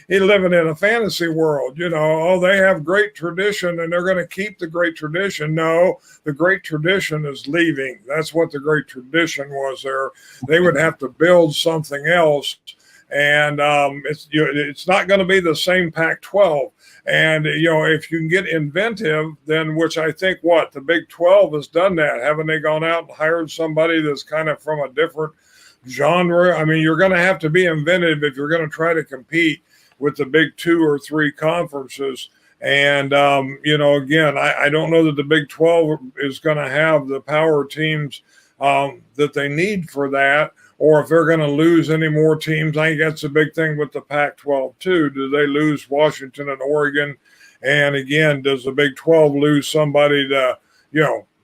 he's living in a fantasy world. Oh, they have great tradition and they're going to keep the great tradition. No, the great tradition is leaving. That's what the great tradition was there. They would have to build something else. And it's not going to be the same Pac-12. And, if you can get inventive, then which I think the Big 12 has done that. Haven't they gone out and hired somebody that's kind of from a different genre? I mean, you're going to have to be inventive if you're going to try to compete with the big 2 or 3 conferences. And, again, I don't know that the Big 12 is going to have the power teams that they need for that, or if they're going to lose any more teams. I think that's a big thing with the Pac-12 too. Do they lose Washington and Oregon? And again, does the Big 12 lose somebody to,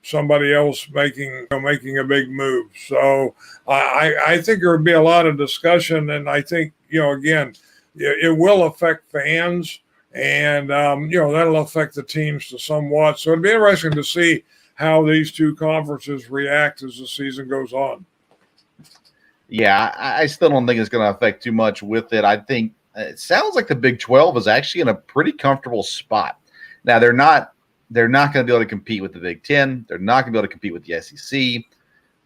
somebody else making a big move? So I think there would be a lot of discussion, and I think, again, it will affect fans, and, that'll affect the teams to somewhat. So it'd be interesting to see how these 2 conferences react as the season goes on. Yeah, I still don't think it's going to affect too much with it. I think it sounds like the Big 12 is actually in a pretty comfortable spot. Now, they're not going to be able to compete with the Big 10. They're not going to be able to compete with the SEC.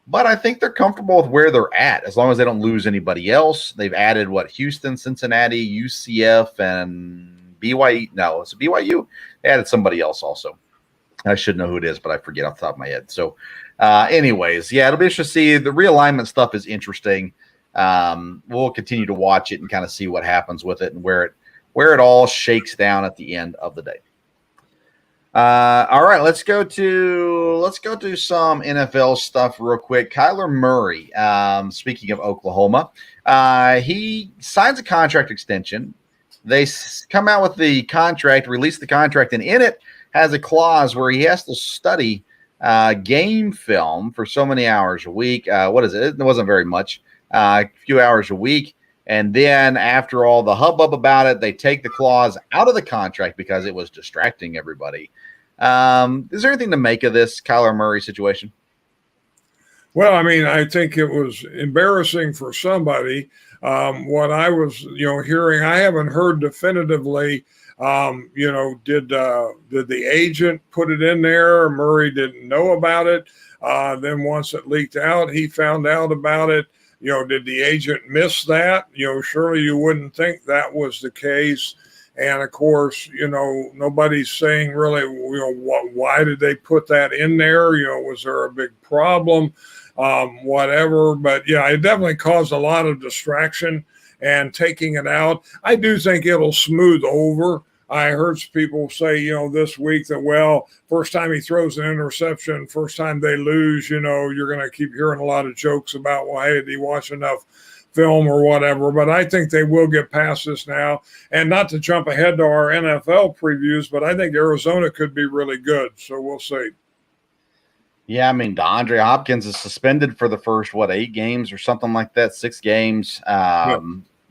But I think they're comfortable with where they're at as long as they don't lose anybody else. They've added, Houston, Cincinnati, UCF, and BYU. No, it's BYU. They added somebody else also. I should know who it is, but I forget off the top of my head. So, anyways, yeah, it'll be interesting to see. The realignment stuff is interesting. We'll continue to watch it and kind of see what happens with it and where it all shakes down at the end of the day. All right, let's go to some NFL stuff real quick. Kyler Murray, speaking of Oklahoma, he signs a contract extension. They come out with the contract, release the contract, and in it has a clause where he has to study game film for so many hours a week. What is it? It wasn't very much, a few hours a week. And then after all the hubbub about it, they take the clause out of the contract because it was distracting everybody. Is there anything to make of this Kyler Murray situation? Well, I mean, I think it was embarrassing for somebody. What I was, hearing, I haven't heard definitively. Did the agent put it in there? Murray didn't know about it. Then once it leaked out, he found out about it. Did the agent miss that? Surely you wouldn't think that was the case. And of course, nobody's saying really, why did they put that in there? Was there a big problem? Whatever. But yeah, it definitely caused a lot of distraction. And taking it out, I do think it'll smooth over. I heard people say, this week that, first time he throws an interception, first time they lose, you're going to keep hearing a lot of jokes about, hey, did he watch enough film or whatever? But I think they will get past this now. And not to jump ahead to our NFL previews, but I think Arizona could be really good. So we'll see. Yeah, I mean, DeAndre Hopkins is suspended for the first, 8 games or something like that, 6 games.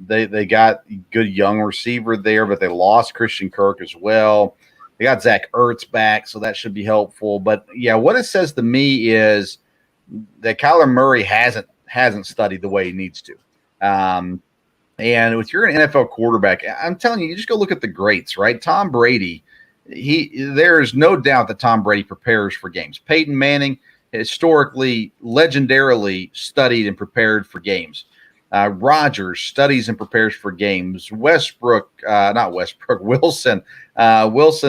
They got good young receiver there, but they lost Christian Kirk as well. They got Zach Ertz back, so that should be helpful. But, yeah, what it says to me is that Kyler Murray hasn't studied the way he needs to. And if you're an NFL quarterback, I'm telling you, you just go look at the greats, right? Tom Brady, there's no doubt that Tom Brady prepares for games. Peyton Manning historically, legendarily studied and prepared for games. Rodgers studies and prepares for games. Wilson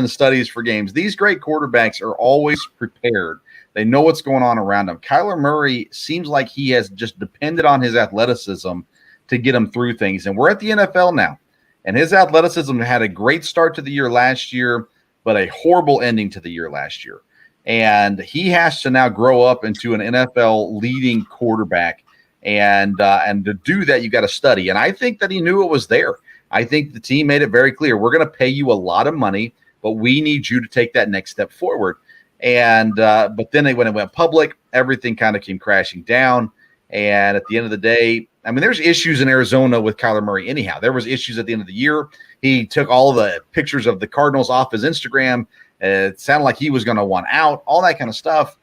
studies for games. These great quarterbacks are always prepared. They know what's going on around them. Kyler Murray seems like he has just depended on his athleticism to get him through things. And we're at the NFL now. And his athleticism had a great start to the year last year, but a horrible ending to the year last year. And he has to now grow up into an NFL leading quarterback. And to do that, you got to study. And I think that he knew it was there. I think the team made it very clear. We're going to pay you a lot of money, but we need you to take that next step forward. And but then when it went public, everything kind of came crashing down. And at the end of the day, I mean, there's issues in Arizona with Kyler Murray anyhow. There was issues at the end of the year. He took all of the pictures of the Cardinals off his Instagram. It sounded like he was going to want out, all that kind of stuff.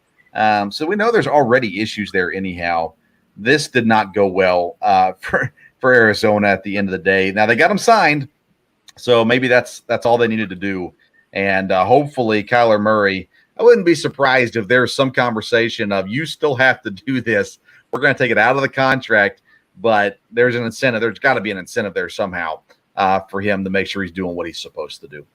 So we know there's already issues there anyhow. This did not go well for Arizona at the end of the day. Now they got him signed, so maybe that's all they needed to do. And hopefully Kyler Murray, I wouldn't be surprised if there's some conversation of you still have to do this. We're going to take it out of the contract, but there's an incentive. There's got to be an incentive there somehow for him to make sure he's doing what he's supposed to do.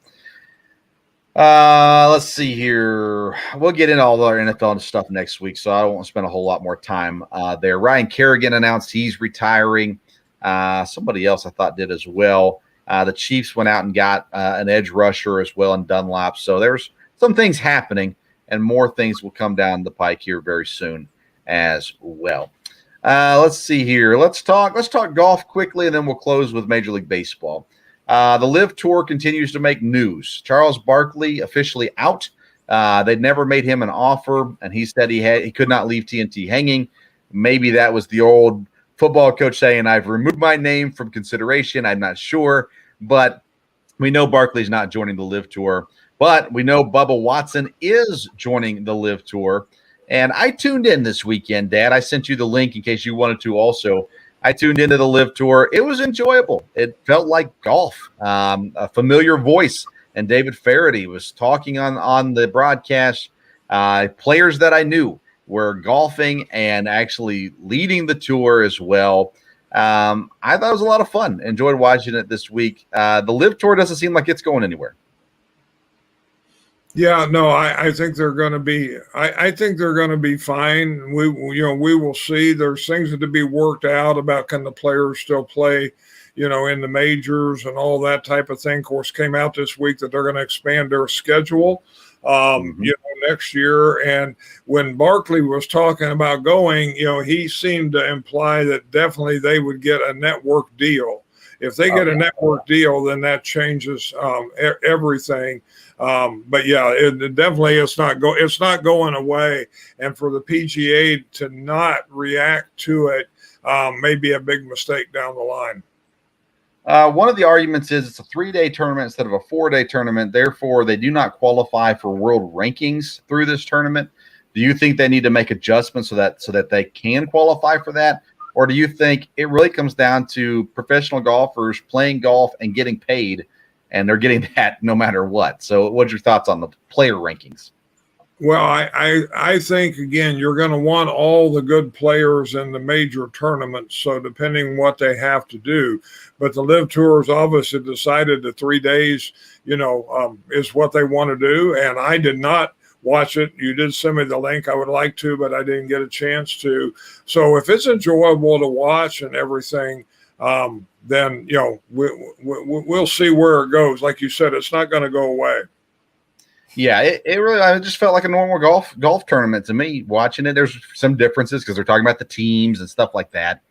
Let's see here. We'll get into all our NFL stuff next week, so I don't want to spend a whole lot more time there. Ryan Kerrigan announced he's retiring. Somebody else I thought did as well. The Chiefs went out and got an edge rusher as well in Dunlap. So there's some things happening, and more things will come down the pike here very soon as well. Let's see here. Let's talk golf quickly, and then we'll close with Major League Baseball. The Live Tour continues to make news. Charles Barkley officially out. They'd never made him an offer, and he said he could not leave TNT hanging. Maybe that was the old football coach saying, I've removed my name from consideration. I'm not sure, but we know Barkley's not joining the Live Tour. But we know Bubba Watson is joining the Live Tour. And I tuned in this weekend, Dad. I sent you the link in case you wanted to also. I tuned into the Live Tour. It was enjoyable. It felt like golf. A familiar voice. And David Faraday was talking on the broadcast. Players that I knew were golfing and actually leading the tour as well. I thought it was a lot of fun. Enjoyed watching it this week. The Live Tour doesn't seem like it's going anywhere. Yeah, no, I think they're going to be. I think they're going to be fine. We will see. There's things to be worked out about can the players still play, in the majors and all that type of thing. Of course, came out this week that they're going to expand their schedule, next year. And when Barkley was talking about going, he seemed to imply that definitely they would get a network deal. If they get a network deal, then that changes everything. But yeah, it's not going away. And for the PGA to not react to it may be a big mistake down the line. One of the arguments is it's a 3-day tournament instead of a 4-day tournament. Therefore, they do not qualify for world rankings through this tournament. Do you think they need to make adjustments so that they can qualify for that? Or do you think it really comes down to professional golfers playing golf and getting paid, and they're getting that no matter what? So what's your thoughts on the player rankings? Well, I think, again, you're going to want all the good players in the major tournaments, so depending what they have to do. But the Live Tours obviously decided that 3 days, is what they want to do, and I did not watch it. You did send me the link. I would like to, but I didn't get a chance to. So if it's enjoyable to watch and everything, then, we'll see where it goes. Like you said, it's not going to go away. Yeah, it really, I just felt like a normal golf tournament to me watching it. There's some differences because they're talking about the teams and stuff like that.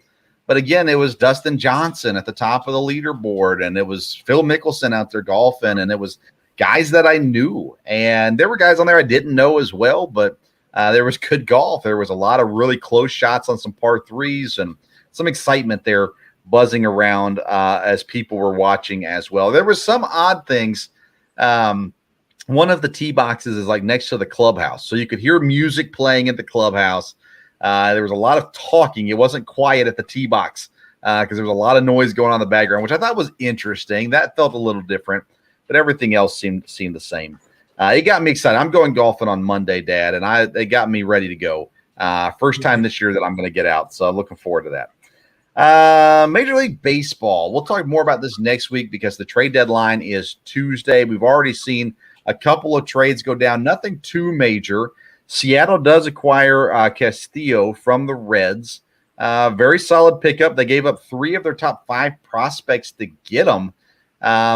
But again, it was Dustin Johnson at the top of the leaderboard, and it was Phil Mickelson out there golfing, and it was guys that I knew. And there were guys on there I didn't know as well, but there was good golf. There was a lot of really close shots on some par threes and some excitement there buzzing around as people were watching as well. There was some odd things. One of the tee boxes is like next to the clubhouse, so you could hear music playing at the clubhouse. There was a lot of talking. It wasn't quiet at the tee box because there was a lot of noise going on in the background, which I thought was interesting. That felt a little different, but everything else seemed the same. It got me excited. I'm going golfing on Monday, Dad, and it got me ready to go. First time this year that I'm going to get out, so I'm looking forward to that. Major League Baseball. We'll talk more about this next week because the trade deadline is Tuesday. We've already seen a couple of trades go down, nothing too major. Seattle does acquire Castillo from the Reds. Very solid pickup. They gave up 3 of their top 5 prospects to get him.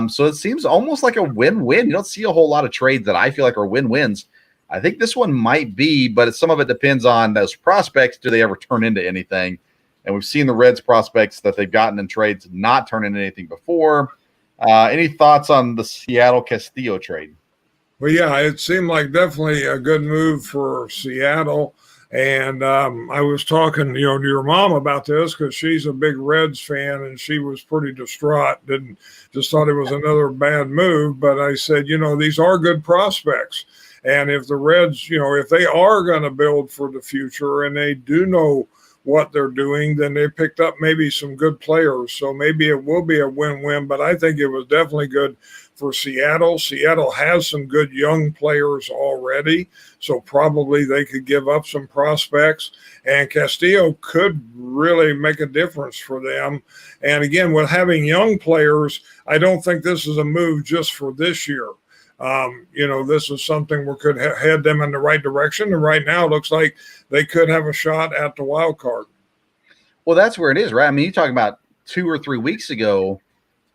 So it seems almost like a win-win. You don't see a whole lot of trades that I feel like are win-wins. I think this one might be, but some of it depends on those prospects. Do they ever turn into anything? And we've seen the Reds prospects that they've gotten in trades not turn into anything before. Any thoughts on the Seattle Castillo trade? Well, yeah, it seemed like definitely a good move for Seattle. And I was talking, to your mom about this because she's a big Reds fan, and she was pretty distraught. Just thought it was another bad move. But I said, these are good prospects. And if the Reds, if they are going to build for the future and they do know what they're doing, then they picked up maybe some good players. So maybe it will be a win-win, but I think it was definitely good for Seattle. Seattle has some good young players already, so probably they could give up some prospects, and Castillo could really make a difference for them. And again, with having young players, I don't think this is a move just for this year. This is something we could head them in the right direction. And right now it looks like they could have a shot at the wild card. Well, that's where it is, right? I mean, you talk about 2 or 3 weeks ago,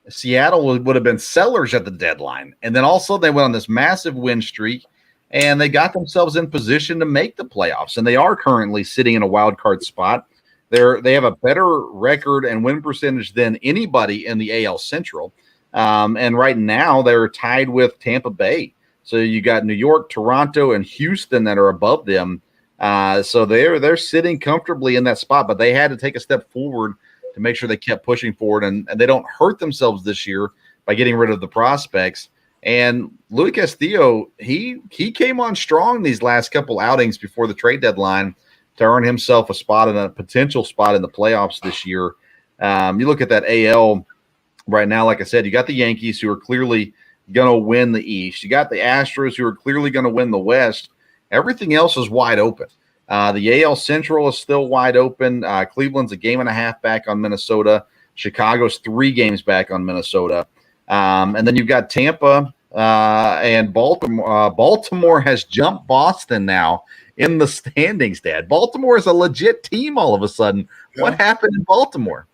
Seattle would have been sellers at the deadline. And then also they went on this massive win streak and they got themselves in position to make the playoffs. And they are currently sitting in a wild card spot. They have a better record and win percentage than anybody in the AL Central. And right now they're tied with Tampa Bay. So you got New York, Toronto, and Houston that are above them. So they're sitting comfortably in that spot, but they had to take a step forward to make sure they kept pushing forward and they don't hurt themselves this year by getting rid of the prospects. And Luis Castillo, he came on strong these last couple outings before the trade deadline to earn himself a potential spot in the playoffs this year. You look at that AL right now, like I said, you got the Yankees who are clearly going to win the East. You got the Astros who are clearly going to win the West. Everything else is wide open. The AL Central is still wide open. Cleveland's a 1.5 games back on Minnesota. Chicago's 3 games back on Minnesota. And then you've got Tampa and Baltimore. Baltimore has jumped Boston now in the standings, Dad. Baltimore is a legit team all of a sudden. Yeah. What happened in Baltimore?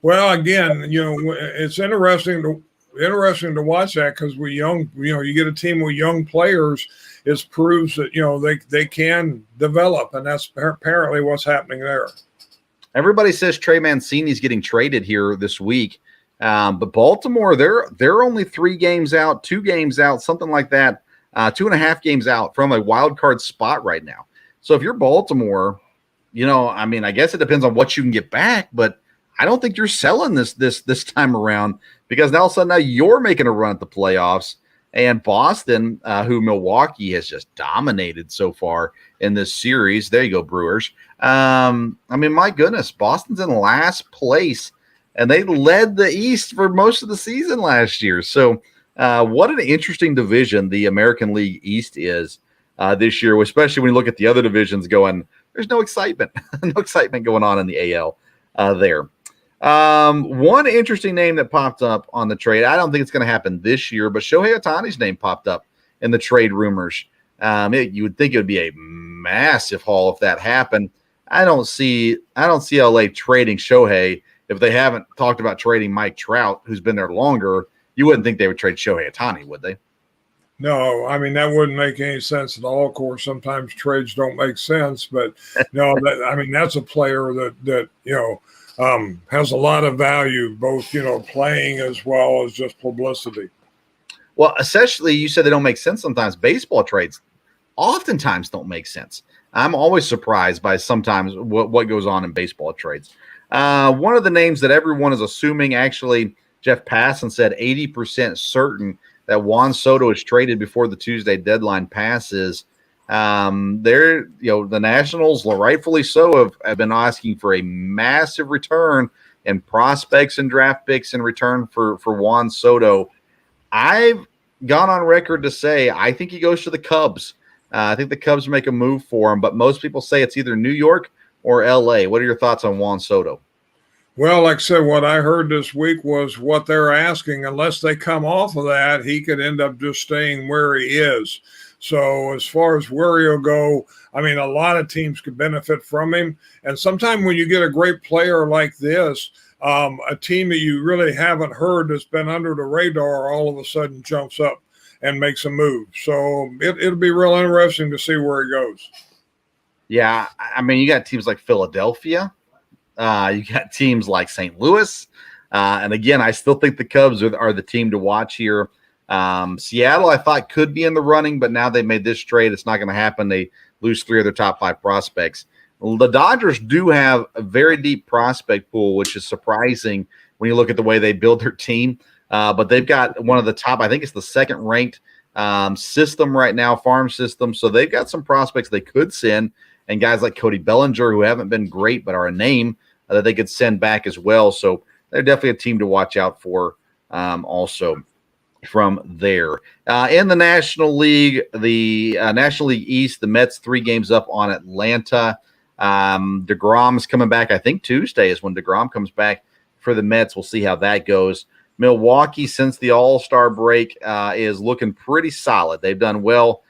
Well, again, it's interesting to watch that because you get a team with young players. It proves that they can develop, and that's apparently what's happening there. Everybody says Trey Mancini's getting traded here this week, but Baltimore they're only 3 games out, 2 games out, something like that, 2.5 games out from a wild card spot right now. So if you're Baltimore, I guess it depends on what you can get back, but I don't think you're selling this time around because now all of a sudden you're making a run at the playoffs. And Boston, who Milwaukee has just dominated so far in this series. There you go, Brewers. My goodness, Boston's in last place, and they led the East for most of the season last year. So what an interesting division the American League East is this year, especially when you look at the other divisions going, there's no excitement. No excitement going on in the AL there. One interesting name that popped up on the trade, I don't think it's going to happen this year, but Shohei Ohtani's name popped up in the trade rumors. You would think it would be a massive haul if that happened. I don't see LA trading Shohei if they haven't talked about trading Mike Trout, who's been there longer. You wouldn't think they would trade Shohei Ohtani, would they? No, that wouldn't make any sense at all. Of course, sometimes trades don't make sense, but no, that's a player that has a lot of value, both, playing as well as just publicity. Well, essentially, you said they don't make sense sometimes. Baseball trades oftentimes don't make sense. I'm always surprised by sometimes what goes on in baseball trades. One of the names that everyone is assuming, actually, Jeff Passan said 80% certain that Juan Soto is traded before the Tuesday deadline passes. The Nationals, rightfully so, have been asking for a massive return in prospects and draft picks in return for Juan Soto. I've gone on record to say I think he goes to the Cubs. I think the Cubs make a move for him, but most people say it's either New York or LA. What are your thoughts on Juan Soto? Well, like I said, what I heard this week was what they're asking. Unless they come off of that, he could end up just staying where he is. So as far as where he'll go, a lot of teams could benefit from him. And sometimes when you get a great player like this, a team that you really haven't heard that's been under the radar all of a sudden jumps up and makes a move. So it'll be real interesting to see where he goes. Yeah, you got teams like Philadelphia. You got teams like St. Louis. And again, I still think the Cubs are the team to watch here. Seattle, I thought, could be in the running, but now they made this trade. It's not going to happen. They lose 3 of their top 5 prospects. The Dodgers do have a very deep prospect pool, which is surprising when you look at the way they build their team. But they've got one of the top, I think it's the second-ranked system right now, farm system. So they've got some prospects they could send. and guys like Cody Bellinger, who haven't been great but are a name that they could send back as well. So they're definitely a team to watch out for also from there. In the National League, the National League East, the Mets 3 games up on Atlanta. DeGrom's coming back. I think Tuesday is when DeGrom comes back for the Mets. We'll see how that goes. Milwaukee, since the All-Star break, is looking pretty solid. They've done well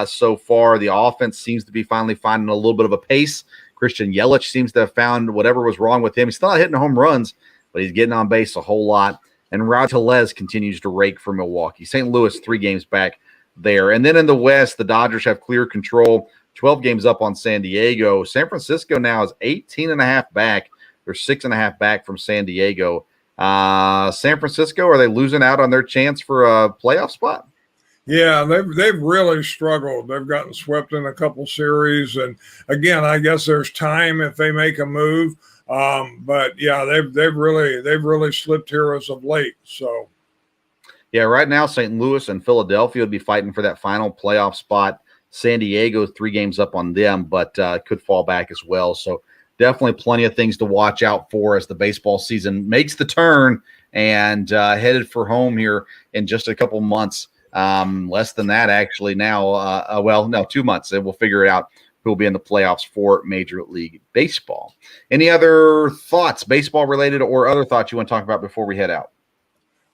so far. The offense seems to be finally finding a little bit of a pace. Christian Yelich seems to have found whatever was wrong with him. He's still not hitting home runs, but he's getting on base a whole lot. And Raul Tellez continues to rake for Milwaukee. St. Louis 3 games back there. And then in the West, the Dodgers have clear control, 12 games up on San Diego. San Francisco now is 18.5 back. They're 6.5 back from San Diego. San Francisco, are they losing out on their chance for a playoff spot? Yeah, they've really struggled. They've gotten swept in a couple series, and again, I guess there's time if they make a move. But yeah, they've really slipped here as of late. So yeah, right now St. Louis and Philadelphia would be fighting for that final playoff spot. San Diego 3 games up on them, but could fall back as well. So definitely plenty of things to watch out for as the baseball season makes the turn and headed for home here in just a couple months. Less than that actually now. 2 months, and we'll figure it out who will be in the playoffs for Major League Baseball. Any other thoughts, baseball related or other thoughts you want to talk about before we head out?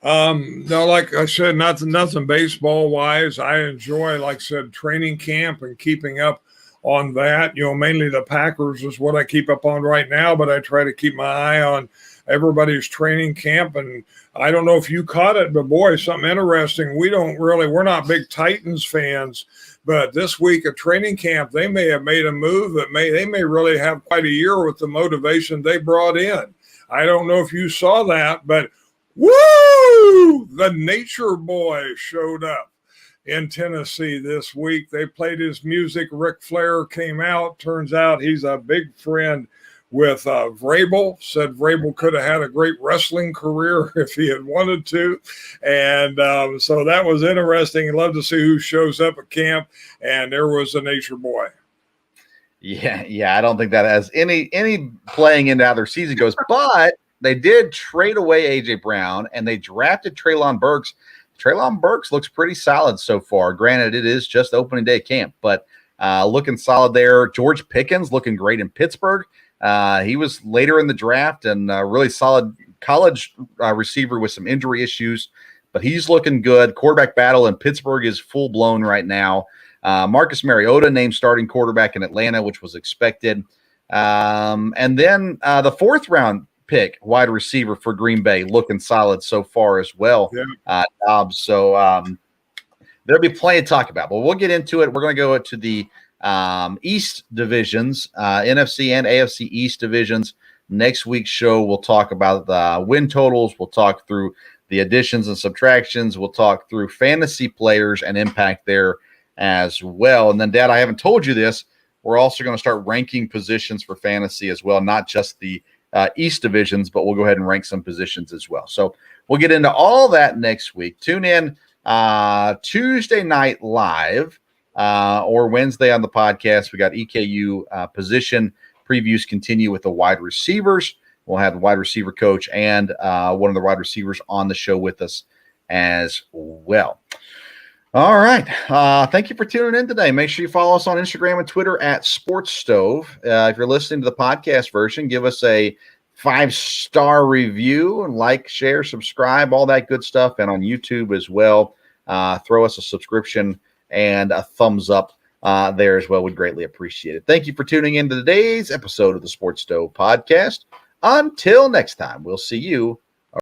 No, like I said, nothing baseball wise. I enjoy, like I said, training camp and keeping up on that. Mainly the Packers is what I keep up on right now, but I try to keep my eye on everybody's training camp. And I don't know if you caught it, but boy, something interesting. We're not big Titans fans, but this week at training camp, they may have made a move they may really have quite a year with the motivation they brought in. I don't know if you saw that, but woo! The Nature Boy showed up in Tennessee this week. They played his music. Ric Flair came out. Turns out he's a big friend with Vrabel. Said Vrabel could have had a great wrestling career if he had wanted to. And so that was interesting. I'd love to see who shows up at camp. And there was a Nature Boy. Yeah. I don't think that has any playing into how their season goes, but they did trade away A.J. Brown, and they drafted Treylon Burks. Treylon Burks looks pretty solid so far. Granted, it is just opening day camp, but looking solid there. George Pickens looking great in Pittsburgh. He was later in the draft and really solid college receiver with some injury issues, but he's looking good. Quarterback battle in Pittsburgh is full-blown right now. Marcus Mariota named starting quarterback in Atlanta, which was expected. And then the 4th-round pick, wide receiver for Green Bay, looking solid so far as well. Yeah. Dobbs. So there'll be plenty to talk about, but we'll get into it. We're going to go to the East divisions, NFC and AFC East divisions. Next week's show, we'll talk about the win totals. We'll talk through the additions and subtractions. We'll talk through fantasy players and impact there as well. And then, Dad, I haven't told you this. We're also going to start ranking positions for fantasy as well, not just the East divisions, but we'll go ahead and rank some positions as well. So we'll get into all that next week. Tune in Tuesday night live or Wednesday on the podcast. We got EKU position previews continue with the wide receivers. We'll have the wide receiver coach and one of the wide receivers on the show with us as well. All right. Thank you for tuning in today. Make sure you follow us on Instagram and Twitter at Sports Stove. If you're listening to the podcast version, give us a 5-star review and like, share, subscribe, all that good stuff. And on YouTube as well, throw us a subscription and a thumbs up there as well. We'd greatly appreciate it. Thank you for tuning in to today's episode of the Sports Stove podcast. Until next time, we'll see you